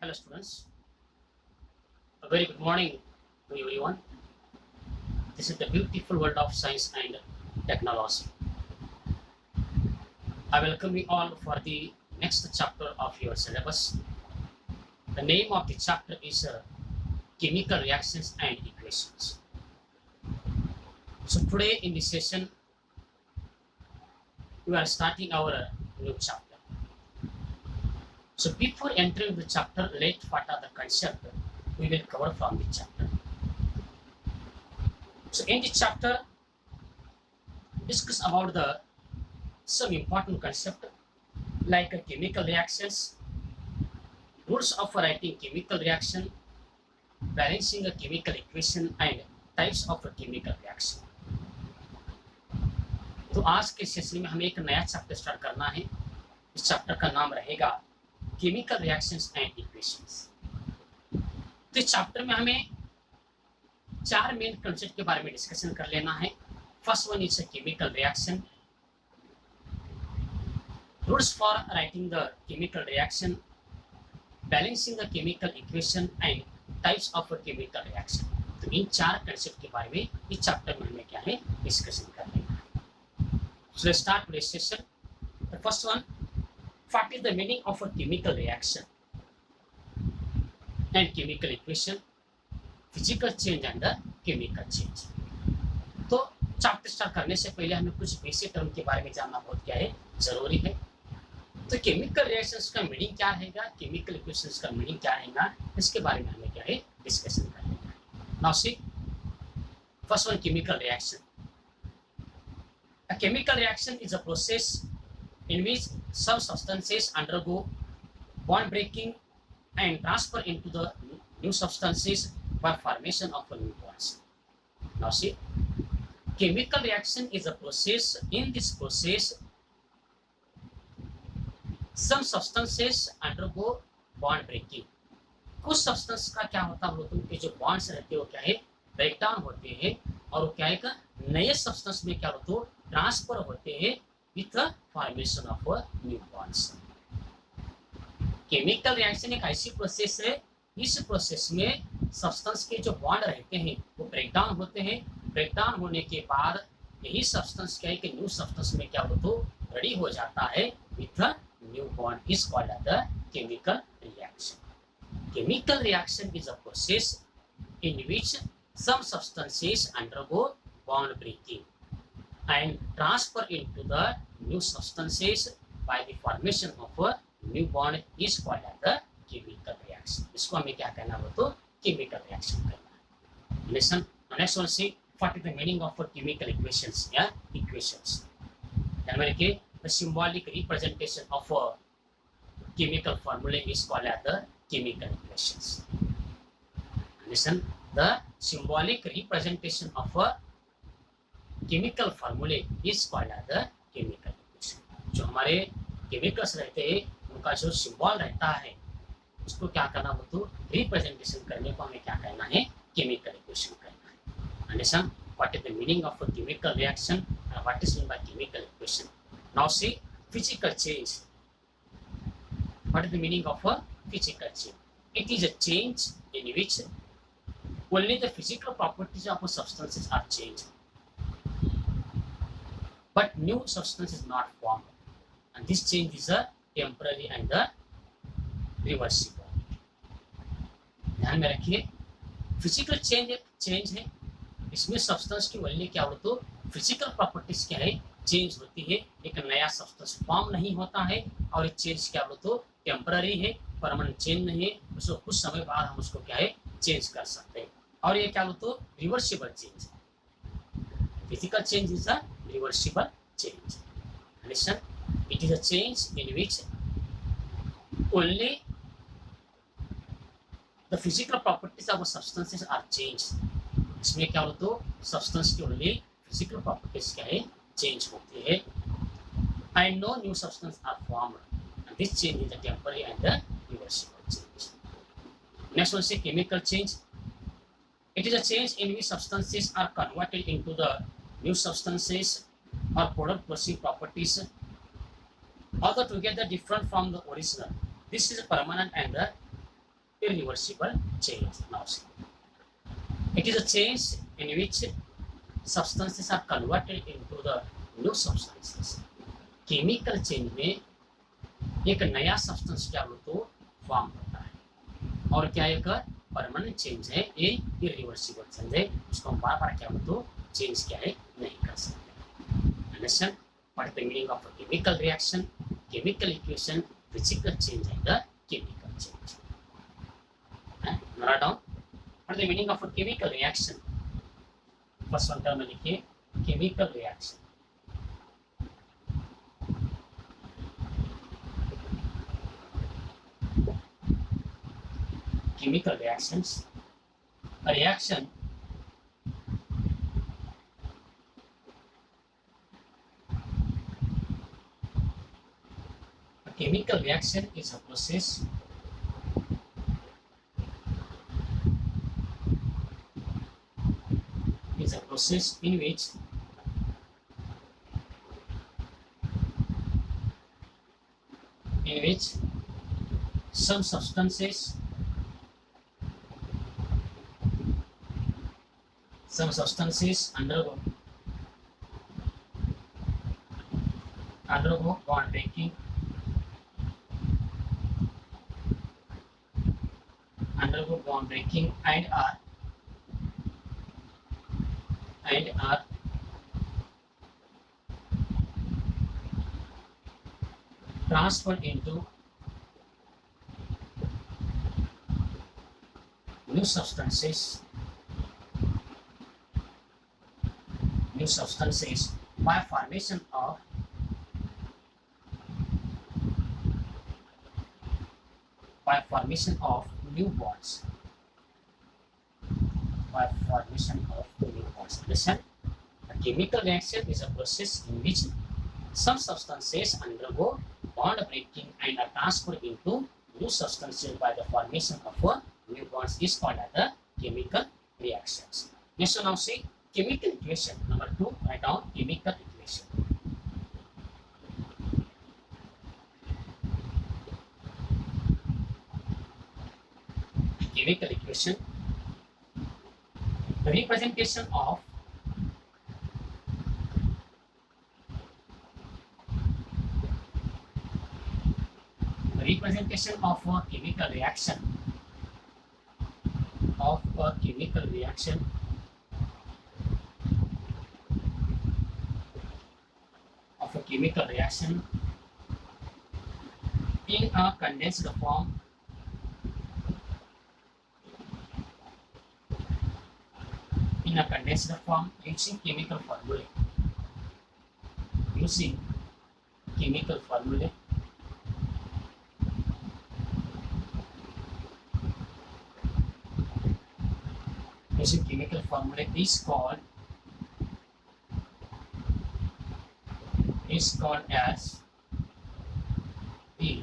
Hello students, a very good morning to everyone. This is the beautiful world of science and technology. I welcome you all for the next chapter of your syllabus. The name of the chapter is Chemical Reactions and Equations. So today in this session, we are starting our new chapter. So before entering the chapter, what are the concept we will cover from the chapter. So in the chapter, discuss about the some important concept like chemical reactions, rules of writing chemical reaction, balancing a chemical equation and types of a chemical reaction. तो आज के session में हमें एक नया chapter start करना है. इस चैप्टर का नाम रहेगा केमिकल रिएक्शंस एंड इक्वेशंस. तो इस चैप्टर में हमें चार मेन कंसेप्ट के बारे में डिस्कशन कर लेना है. First one is chemical reaction, rules for writing the chemical reaction, balancing the chemical equation and types of a chemical reaction. तो इन चार कंसेप्ट के बारे में इस चैप्टर में हमें क्या है डिस्कशन कर लेना है. So let's start today's session. The first one, what is the meaning of a chemical reaction and chemical equation, physical change and the chemical change. तो चैप्टर स्टार्ट करने से पहले हमें कुछ बेसिक टर्म के बारे में जानना बहुत क्या है जरूरी है. तो केमिकल रिएक्शंस का मीनिंग क्या रहेगा, केमिकल इक्वेशंस का मीनिंग क्या रहेगा, इसके बारे में हमें क्या है डिस्कशन कर लेना है. Now see first one, chemical reaction. A chemical reaction is a process in which some substances undergo bond breaking and transfer into the new substances by formation of new bonds. Now see, chemical reaction is a process. In this process, some substances undergo bond breaking. कुछ substance का क्या होता है, उनके जो bonds रहते हैं वो क्या है ब्रेक डाउन होते हैं और वो क्या है नए सब्सटेंस में क्या होते हैं ट्रांसफर होते हैं with formation of new bonds. Chemical reaction एक ऐसी प्रोसेस है, इस प्रोसेस में सब्सटेंस के जो बॉन्ड रहते हैं वो ब्रेक डाउन होते हैं. ब्रेक डाउन होने के बाद यही सब्सटेंस क्या है कि न्यू सब्सटेंस में क्या हो तो रेडी हो जाता है with new bond. Is called the chemical reaction. Chemical reaction is a process in which some substances undergo bond breaking and transfer into the new substances by the formation of a new bond is called as the chemical reaction. इसको हमें क्या कहना हो तो chemical reaction कहना है. Listen, next one, see what is the meaning of chemical equations. Yeah, equations. ध्यान में रखिए, the symbolic representation of a chemical formula is called as the chemical equations. Listen, the symbolic representation of a chemical formula is called as the chemical equation. जो हमारे chemicals रहते हैं उनका जो symbol रहता है उसको क्या करना हो तो रिप्रेजेंटेशन करने को हमें क्या कहना है केमिकल इक्वेशन कहना है. Listen, what is the meaning of a chemical reaction and what is meant by chemical equation. Now see physical change. What is the meaning of a physical change? It is a change in which only the physical properties of substances are changed, but new substance is not formed, and this change is a temporary and the reversible. ध्यान में रखिए, physical change है, इसमें substance की value क्या हो तो physical properties क्या है चेंज होती है, एक नया सब्सटेंस फॉर्म नहीं होता है और ये चेंज क्या हो तो टेम्पररी है, परमानेंट चेंज नहीं है. उसको कुछ समय बाद हम उसको क्या है चेंज कर सकते हैं और ये क्या हो तो रिवर्सिबल चेंज है. Physical change is a reversible change. Listen, it is a change in which only the physical properties of substances are change. इसमें क्या हो तो सब्सटेंस की ओनली फिजिकल प्रॉपर्टीज क्या है चेंज होती है and no new substance are formed. This change is a temporary and a reversible change. Next one, say chemical change. It is a change in which substances are converted into the new substances or product possessing properties altogether different from the original. This is permanent and irreversible change. Now see, it is a change in which substances are converted into the new substances. Chemical change में एक नया substance क्या हो तो form होता है, और क्या एक परमानेंट चेंज है, ये इरिवर्सिबल चेंज है, उसको हम बार बार क्या हो तो चेंज क्या है नहीं कर सकते. Understand what the meaning of a chemical reaction, chemical equation, physical change and the chemical change. Note down what the meaning of a chemical reaction. First one term में लिखिए chemical reaction. Chemical reactions. A reaction chemical reaction is a process in which some substances undergo bond breaking and are transferred into new substances by formation of new bonds. Listen, a chemical reaction is a process in which some substances undergo bond breaking and are transferred into new substances by the formation of new bonds is called as the chemical reactions. Next, now see chemical equation. Number 2, write down chemical equation. Chemical equation. The representation of a chemical reaction in a condensed form using chemical formulae. Using chemical formulae is called as the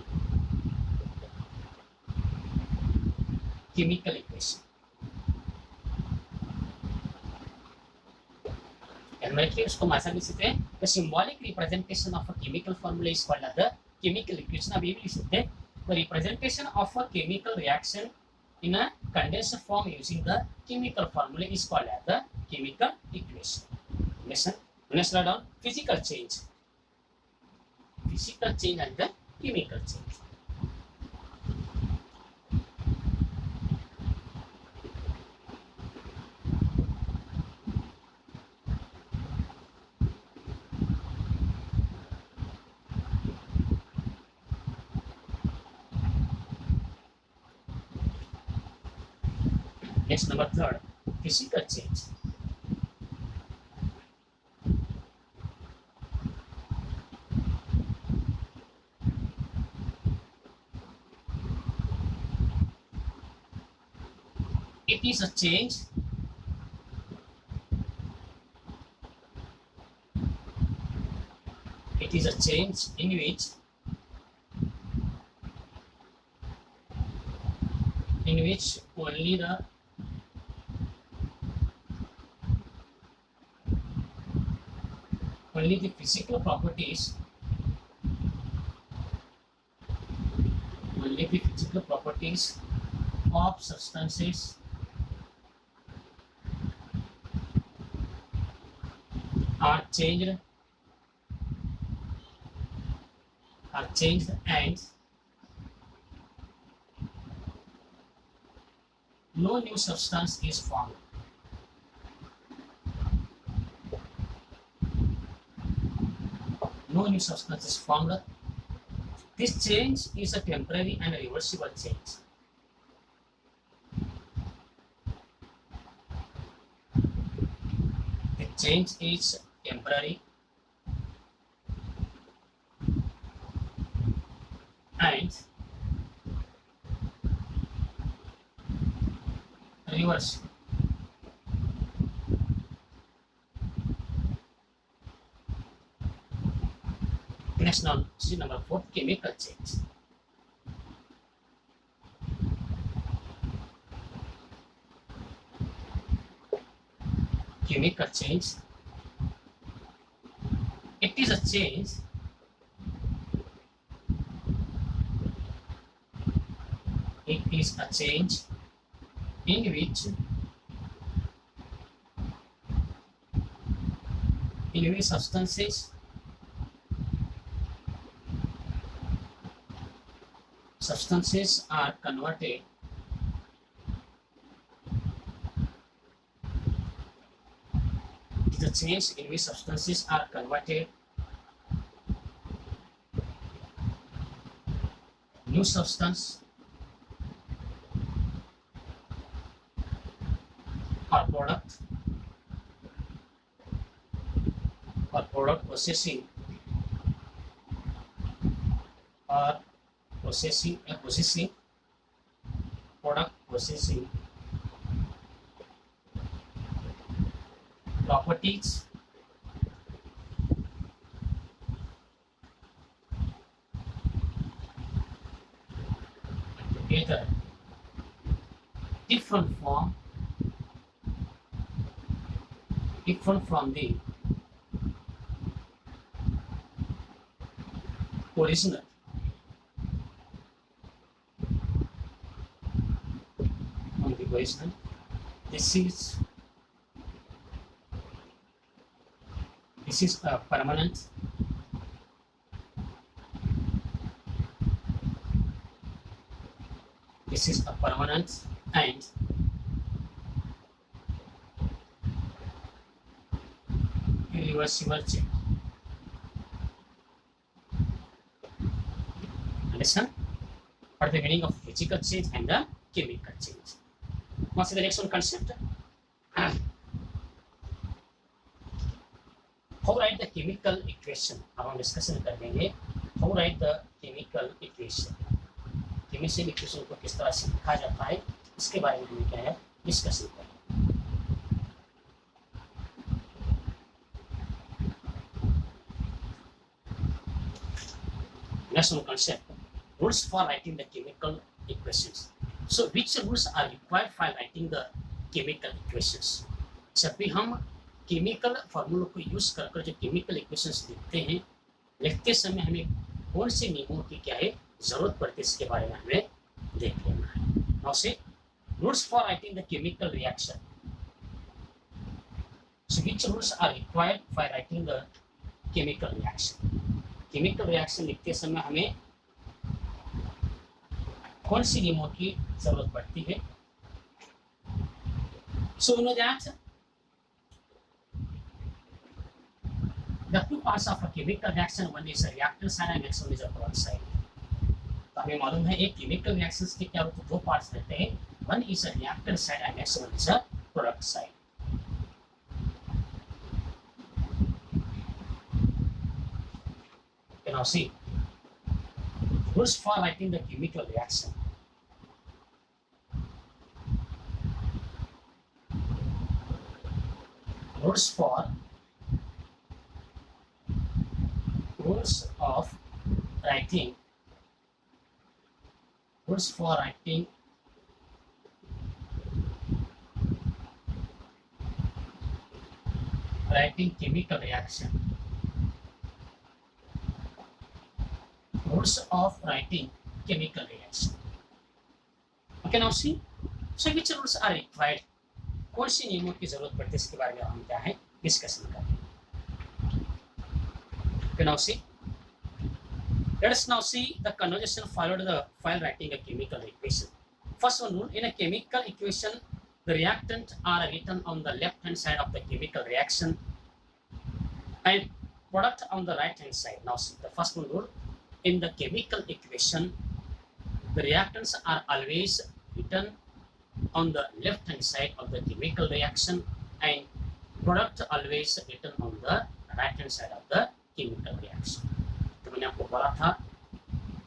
chemical equation. उसको हम ऐसा लिख सकते हैं, the symbolic representation of a chemical formula is called the chemical equation. अब ये भी लिख सकते हैं, the representation of a chemical reaction in a condensed form using the chemical formula is called as the chemical equation. Listen, let's write down physical change and the chemical change. Next, number 3, physical change. It is a change in which only the physical properties of substances are changed and no new substance is formed. No new substance is formed. This change is a temporary and a reversible change. The change is temporary and reversible. Next, now see number 4, chemical change. Chemical change. It is a change in which substances are converted the change in which substances are converted, new substance or product processing or processing product processing properties together different from the original. This is a permanent and irreversible change. Understand what the meaning of physical change and the chemical change. What's the next one concept? How write the chemical equation? अब हम discussion कर लेंगे. How write the chemical equation? Chemical equation को किस तरह से लिखा जाता है इसके बारे में हमें क्या है डिस्कशन करें. Next one concept. Rules for writing the chemical equations. So which rules are required for writing the chemical equations? जब भी हम केमिकल फार्मूलों को यूज कर जो केमिकल इक्वेशंस लिखते समय हमें कौन से नियमों की क्या है जरूरत पड़ती है इसके बारे में हमें देख लेना है. नाउ से rules for writing the chemical reaction. So which rules are required for writing the chemical reaction? Chemical reaction लिखते समय हमें कौन सी नियमों की जरूरत पड़ती है? So you know that the two parts of a chemical reaction, one is a reactant side and next one is a product side. तो हमें मालूम है एक केमिकल रिएक्शंस के क्या होते हैं, दो पार्ट्स रहते हैं. One is a reactant side and next one is a product side. You now see rules for writing the chemical reaction. Rules of writing chemical reaction. Rules of writing chemical reaction. Okay now see, so which rules are required, कौन सी नियमों की जरूरत पड़ती है इसके बारे में हम क्या है डिस्कशन करेंगे। Okay now C, let us now see the conversation followed the while writing a chemical equation. First one rule, in a chemical equation the reactant are written on the left hand side of the chemical reaction and product on the right hand side. Now see the first one rule, in the chemical equation the reactants are always written on the left hand side of the chemical reaction and product always written on the right hand side of the chemical reaction. तो मैंने आपको बोला था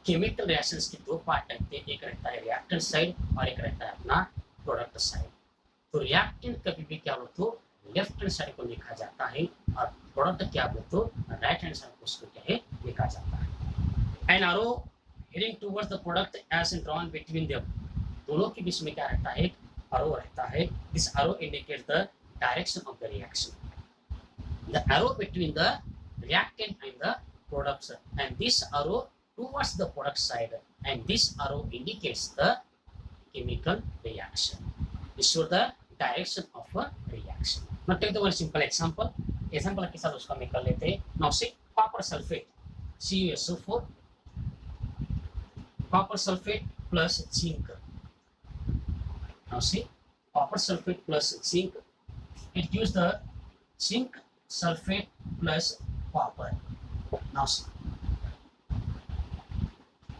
chemical reactions के दो part रहते हैं, एक रहता है रिएक्टेंट साइड और एक रहता है अपना प्रोडक्ट साइड। तो रिएक्टेंट कभी भी क्या बोलते हो लेफ्ट हैंड साइड को लिखा जाता है और प्रोडक्ट क्या बोलते हो राइट हैंड साइड को उसको क्या है लिखा जाता है। An arrow heading towards the product as drawn between them, दोनों के बीच में क्या रहता है एक एरो रहता है। This arrow indicates the direction of the reaction, the arrow between the reactant and the products, and this arrow towards the product side and this arrow indicates the chemical reaction. This shows the direction of a reaction. Now take the one simple example के साथ उसका हम कर लेते हैं। Now see copper sulfate CuSO4, copper sulfate plus zinc. Now see copper sulfate plus zinc, it gives the zinc sulfate plus copper. Now see,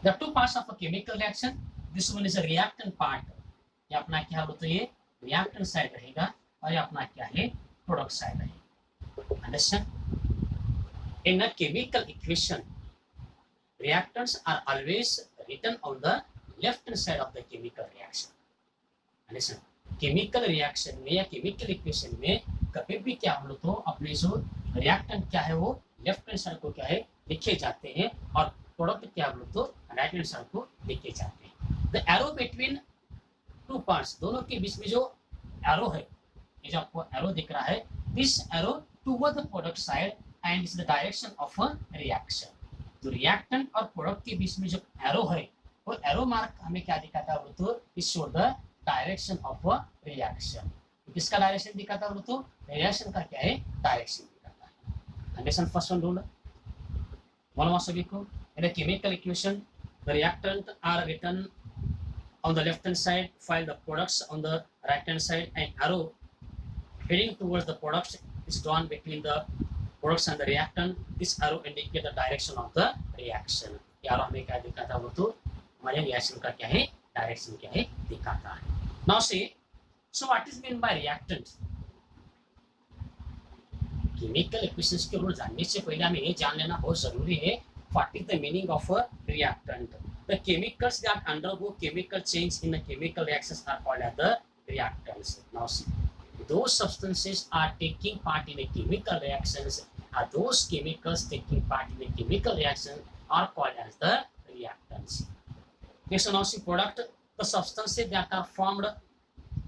the two parts of a chemical reaction, this one is a reactant part, ये अपना क्या बोलते हैं ये reactant side रहेगा और ये अपना क्या है product side रहेगा। Understand? In a chemical equation, reactants are always written on the left hand side of the chemical reaction. Understand? Chemical reaction में या chemical equation में कभी भी क्या हम लोग तो अपने जो reactant क्या है वो लेफ्ट हैंड साइड को क्या है लिखे जाते हैं और प्रोडक्ट क्या बोलो तो राइट हैंड साइड को लिखे जाते हैं। The arrow between two parts, दोनों के बीच में जो एरो है, ये जो आपको एरो दिख रहा है, this arrow toward the product side and is the direction of a reaction. जो रिएक्टेंट और प्रोडक्ट के बीच में जो एरो है वो एरो मार्क हमें क्या दिखाता है बोलो तो it show the direction of a reaction. किसका डायरेक्शन दिखाता है बोलो तो रिएक्शन का क्या है direction. Understand first one rule? बोलो सभी को, in a chemical equation the reactant are written on the left hand side while the products on the right hand side, and arrow heading towards the products is drawn between the products and the reactant. This arrow indicates the direction of the reaction. ये arrow हमें क्या दिखाता है वो तो हमारे reaction का क्या है डायरेक्शन क्या है दिखाता है। Now see, so what is meant by reactant? Chemical equations के रूल जानने से पहले हमें ये जान लेना बहुत जरूरी है what is the meaning of a reactant. The chemicals that undergo chemical change in the chemical reactions are called as the reactants. Now see, those substances are taking part in the chemical reactions are those chemicals taking part in the chemical reaction are called as the reactants. Next now see product, the substances that are formed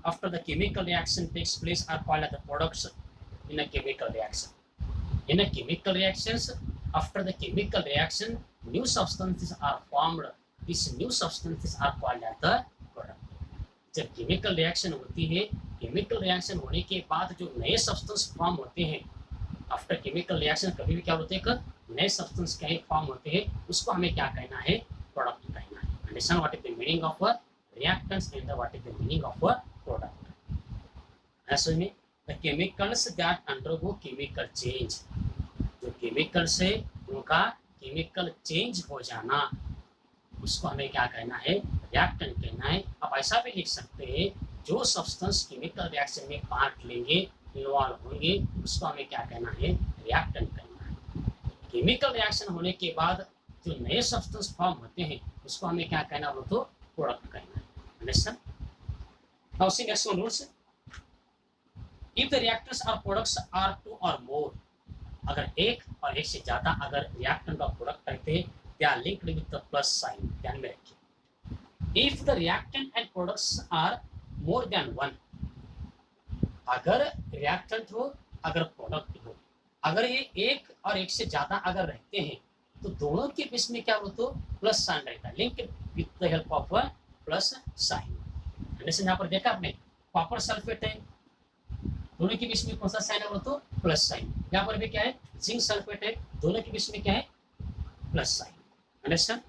after the chemical reaction takes place are called as the products in a chemical reaction. In a chemical reactions, after the chemical reaction, new substances are formed. These new substances are called as the product. जब chemical reaction होती है, chemical reaction होने के बाद जो नए substance form होते हैं, after chemical reaction कभी भी क्या होते हैं नए substance क्या form होते हैं, उसको हमें क्या कहना है product कहना है। Understand what is the meaning of a reactants and what is the meaning of a product? ऐसे में the chemicals that undergo chemical change, जो chemicals है उनका chemical change हो जाना उसको हमें क्या कहना है reactant कहना है। आप ऐसा भी लिख सकते हैं जो substance chemical reaction में पार्ट लेंगे इन्वॉल्व होंगे उसको हमें क्या कहना है reactant कहना है। chemical reaction होने के बाद जो नए substance फॉर्म होते हैं उसको हमें क्या कहना हो तो प्रोडक्ट कहना है। Understand? Now see next one rules. If the reactants or products are two or more, अगर एक और एक से ज्यादा अगर reactant और product रहते हैं they are linked with the plus sign, ध्यान में रखिए। If the reactant and products are more than one, अगर reactant हो अगर product हो, अगर ये एक और एक से ज्यादा अगर रहते हैं तो दोनों के बीच में क्या हो तो प्लस साइन रहता है, link with the help of a plus sign. जैसे यहाँ पर देखा आपने कॉपर सल्फेट है, दोनों के बीच में कौन सा साइन है बोलो तो प्लस साइन। यहाँ पर भी क्या है जिंक सल्फेट है, दोनों के बीच में क्या है plus sign. Understand?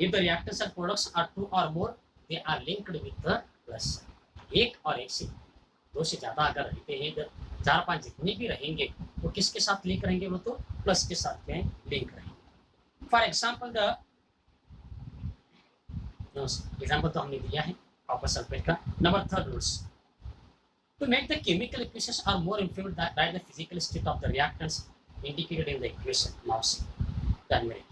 If the reactants and products are two or more they are linked with the plus sign. एक और एक से दो से ज्यादा अगर रहते हैं, 4-5 जितने भी रहेंगे वो किसके साथ लिंक रहेंगे बोलो तो प्लस के साथ क्या है लिंक रहेंगे। फॉर एग्जाम्पल द एग्जाम्पल तो हमने दिया है कॉपर सल्फेट का। Number 3 rules to make the chemical equations are more influenced by the physical state of the reactants indicated in the equation. Now see, done very.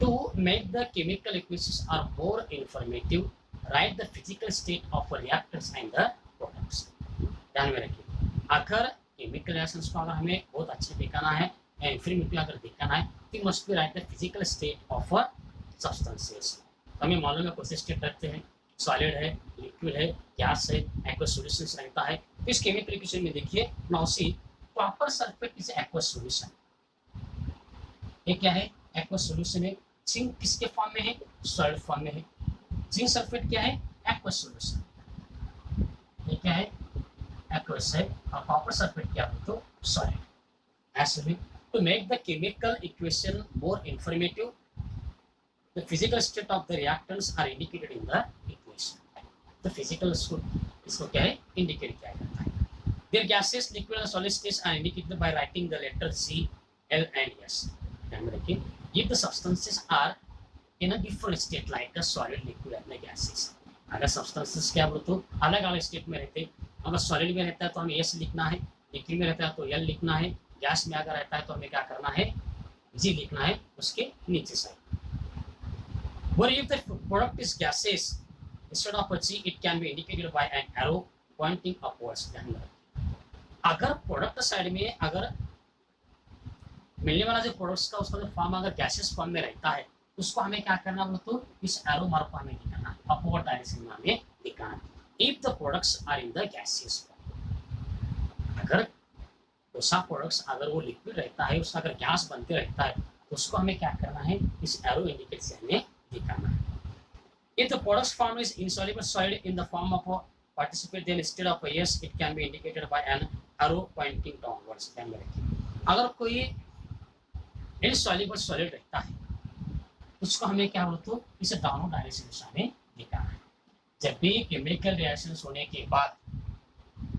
To make the chemical equations are more informative, write the physical state of reactants and the products. ध्यान में रखिए, अगर chemical reactions को अगर हमें बहुत अच्छे दिखाना है या इंफॉर्मेटिव अगर दिखाना है तो must be right the physical state of substances. हमें मालूम है कौन से स्टेट रखते हैं, सॉलिड है, लिक्विड है, गैस है, एक्वस सॉल्यूशन रहता है। तो इस केमिकल इक्वेशन में देखिए now see copper sulphate is aqueous solution. ये क्या है एक्वस सॉल्यूशन है। जिंक किसके फॉर्म में है सॉलिड फॉर्म में है। जिंक सल्फेट क्या है एक्वस सॉल्यूशन, ये क्या है एक्वस है, और कॉपर सल्फेट क्या है तो सॉलिड। ऐसे to make the chemical equation more informative the physical state of the reactants are indicated in the equation. The physical इसको क्या है indicate किया जाता है। Their gases, liquid and solid states are indicated by writing the letter C, L and S. ध्यान में रखिए, if the substances are in a different state like a solid, liquid and gases. अगर substances क्या बोलो तो अलग अलग state में रहते, अगर solid में रहता है तो हमें S लिखना है, liquid में रहता है तो L लिखना है, गैस में अगर रहता है तो हमें क्या करना है G लिखना है उसके नीचे side. But if the product is gaseous, instead of a G, it can be indicated by an arrow pointing upwards. अगर प्रोडक्ट साइड में अगर मिलने वाला जो प्रोडक्ट्स का उसका जो फॉर्म अगर गैसेस फॉर्म में रहता है उसको हमें क्या करना बोलो तो इस एरो मार्क को हमें दिखाना है, अपवर्ड डायरेक्शन में हमें दिखाना है। If the products are in the gaseous form, अगर दूसरा प्रोडक्ट्स अगर वो लिक्विड रहता है उसका अगर गैस बनते रहता है तो उसको हमें क्या करना है इस एरो इंडिकेट से हमें दिखाना है। If the product's form is insoluble solid in the form of a participate, then instead of a yes, it can be indicated by an arrow pointing downwards. अगर कोई insoluble solid रहता है उसको हमें क्या बोलते हो इसे डाउनवर्ड डायरेक्शन में हमें दिखाना है। जब भी केमिकल रिएक्शंस होने के बाद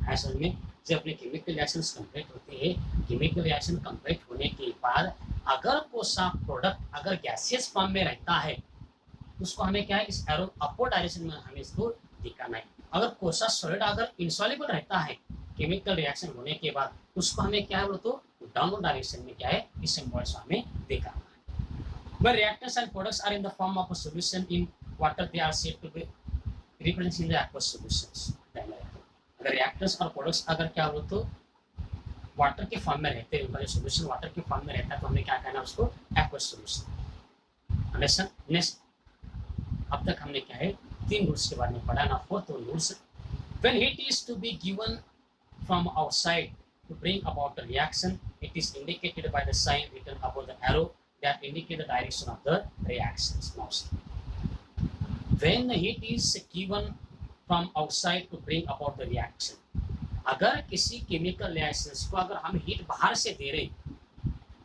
असल में जब अपने केमिकल रिएक्शंस कंप्लीट होते हैं, केमिकल रिएक्शन कंप्लीट होने के बाद अगर कोई सा प्रोडक्ट अगर गैसियस फॉर्म में रहता है उसको हमें क्या है इस एरो अपवर्ड डायरेक्शन में हमें इसको दिखाना है। अगर कोसा सॉलिड अगर इंसॉल्युबल रहता है केमिकल रिएक्शन होने के बाद उसको हमें क्या है बोलो तो डाउनवर्ड डायरेक्शन में क्या है इस सिंबल से हमें दिखाना है। When reactants and products are in the form of a solution in water, they are said to be representing the aqueous solutions. अगर रिएक्टर्स और प्रोडक्ट्स अगर क्या बोलो तो वाटर के फॉर्म में रहते हैं, उनका जो सोल्यूशन वाटर के फॉर्म में रहता है तो हमें क्या कहना है उसको एक्वस सोल्यूशन। अंडरस्टैंड? नेक्स्ट, अब तक हमने क्या है 3 रूल्स के बारे में पढ़ा ना। 4th rules, when heat is to be given from outside to bring about the reaction, it is indicated by the sign written above the arrow that indicate the direction of the reactions. Now when heat is given from outside to bring about the reaction, अगर किसी chemical reactions को अगर हम heat बाहर से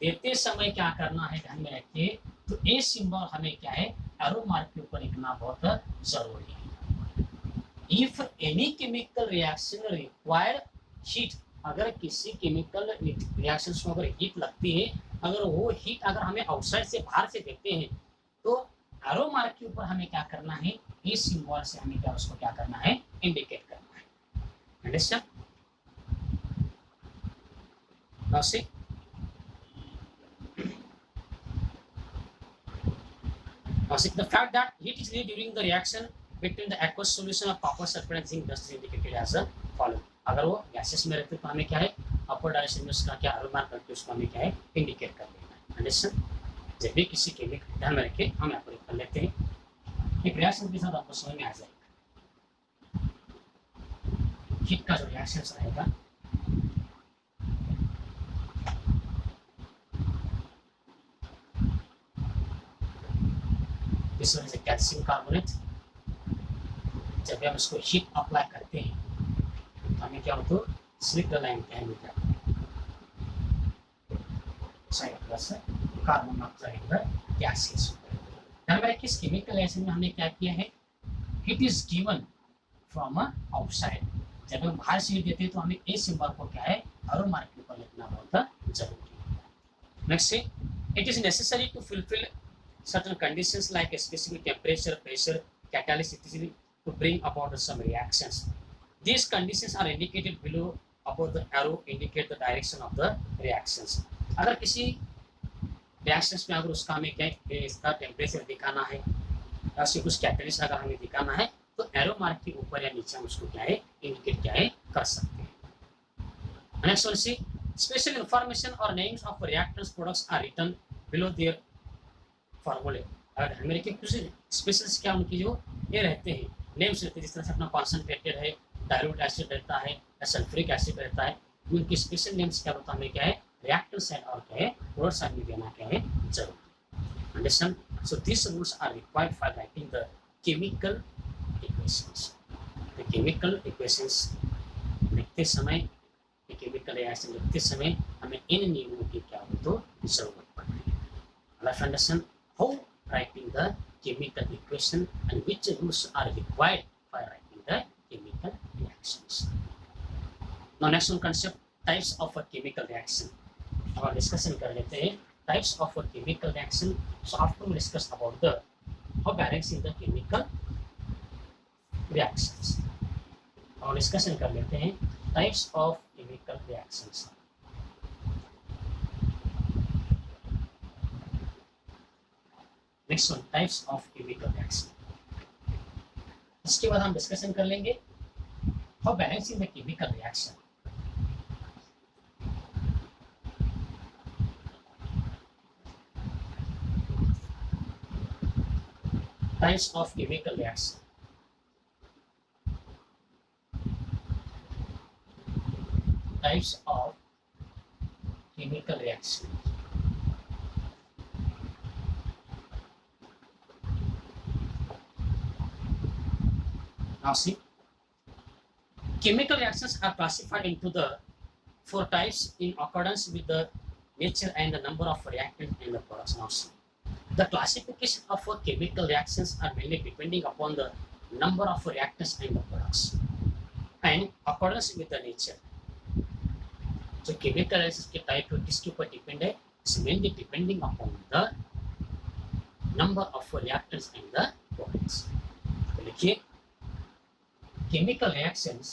देते समय क्या करना है ध्यान में रखिए, तो ए सिंबल हमें क्या है एरो मार्क के ऊपर लिखना बहुत जरूरी है। If any chemical reaction require heat, अगर किसी केमिकल रिएक्शंस को अगर हीट लगती है, अगर वो हीट अगर हमें आउटसाइड से बाहर से देखते हैं तो एरो मार्क के ऊपर हमें क्या करना है ए सिंबल से हमें क्या उसको क्या करना है इंडिकेट करना है। Understand? Now see, the fact that heat is released during the reaction between the aqueous solution of copper sulfate and zinc dust is indicated as a follow. अगर वो गैसेस में रहते तो हमें क्या है अपवर्ड डायरेक्शन में उसका क्या एरो मार्क करके उसको हमें क्या है इंडिकेट कर देना है। अंडरस्टैंड? जब भी किसी केमिकल ध्यान में रखें हम यहाँ पर कर लेते हैं एक रिएक्शन के साथ आपको समझ में आ जाएगा हीट का जो रिएक्शन रहेगा। This one is a calcium carbonate. जब भी हम इसको हीट अप्लाई करते हैं तो हमें क्या होता है, स्लिप लाइन क्या है, मिल जाता है प्लस कार्बन डाइऑक्साइड गैसेस। किस केमिकल रिएक्शन में हमने क्या किया है, it is given from outside. जब हम बाहर से देते हैं तो हमें ए सिंबल को क्या है, एरो मार्क के ऊपर लिखना बहुत जरूरी है। नेक्स्ट है, it is necessary to fulfil certain conditions like a specific temperature, pressure, catalyticity to bring about some reactions. These conditions are indicated below above the arrow indicate the direction of the reactions. अगर किसी reactions में अगर उसका हमें क्या है, इसका temperature दिखाना है या उससे कुछ कैटलिस्ट अगर हमें दिखाना है तो एरो मार्क के ऊपर या नीचे हम उसको क्या है, इंडिकेट क्या है, कर सकते हैं। Next one see, special information और names of reactants products are written below their formulae. अगर हमें के कुछ स्पेशल्स क्या उनकी जो ये रहते हैं, नेम्स रहते हैं, जिस तरह से अपना कॉन्सनट्रेटेड है, डाइल्यूट एसिड रहता है या सल्फ्यूरिक एसिड रहता है, उनकी स्पेशल नेम्स क्या होता है, हमें क्या है, रिएक्टेंट साइड और क्या है, प्रोडक्ट साइड में देना क्या है, जरूरी। Understand? So this rules are required for writing the chemical equations. द केमिकल इक्वेशंस लिखते समय, केमिकल रिएक्शन लिखते समय हमें इन नियमों की क्या हो तो जरूरत पड़ती है। Let's understand how writing the chemical equation and which rules are required for writing the chemical reactions. Now next one concept, types of a chemical reaction. अब हम डिस्कशन कर लेते हैं types of a chemical reaction. So after we discuss about the how balancing the chemical reactions, और discussion कर लेते हैं types of chemical reactions. Next one, types of chemical reaction. इसके बाद हम डिस्कशन कर लेंगे how balancing the chemical reaction. Types of chemical reaction. Types of chemical reaction. Now see, chemical reactions are classified into the 4 types in accordance with the nature and the number of reactants and the products. Now see, the classification of chemical reactions are mainly depending upon the number of reactants and the products and accordance with the nature. So chemical reactions के type किसके ऊपर depend है? It's mainly depending upon the number of reactants and the products. तो लिखिए, chemical reactions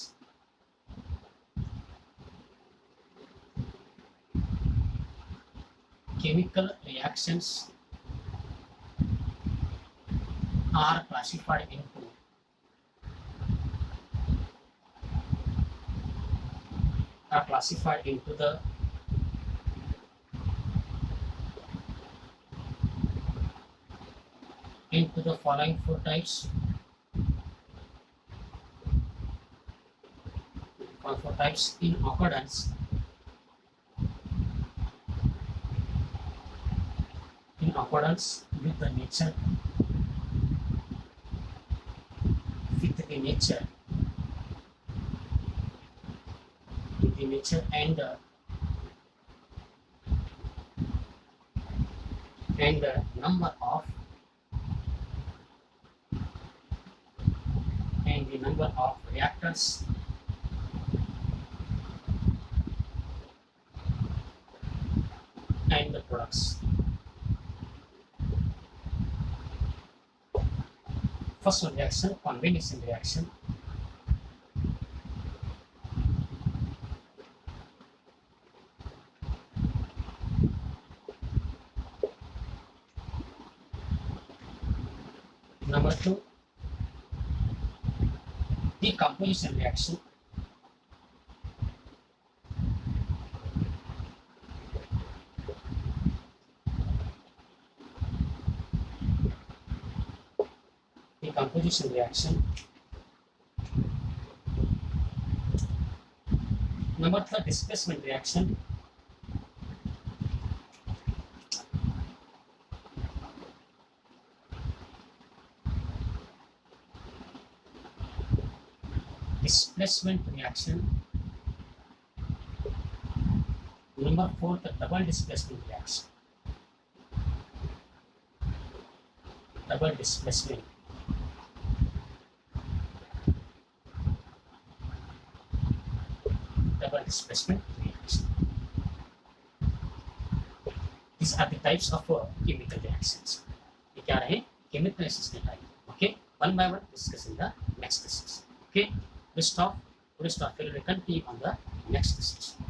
are classified into the following 4 types. 4 types in accordance with the nature, and the number of reactors and the products. First one reaction, combination reaction. Number 2, decomposition reaction. Decomposition reaction. Number 3, displacement reaction. displacement reaction. Number 4, the double displacement reaction. Double displacement. Double displacement reaction. These are the types of chemical reactions. ये क्या रहे? Chemical reactions के type. Okay, one by one discuss in the next session. Okay, we stop. We'll continue on the next session.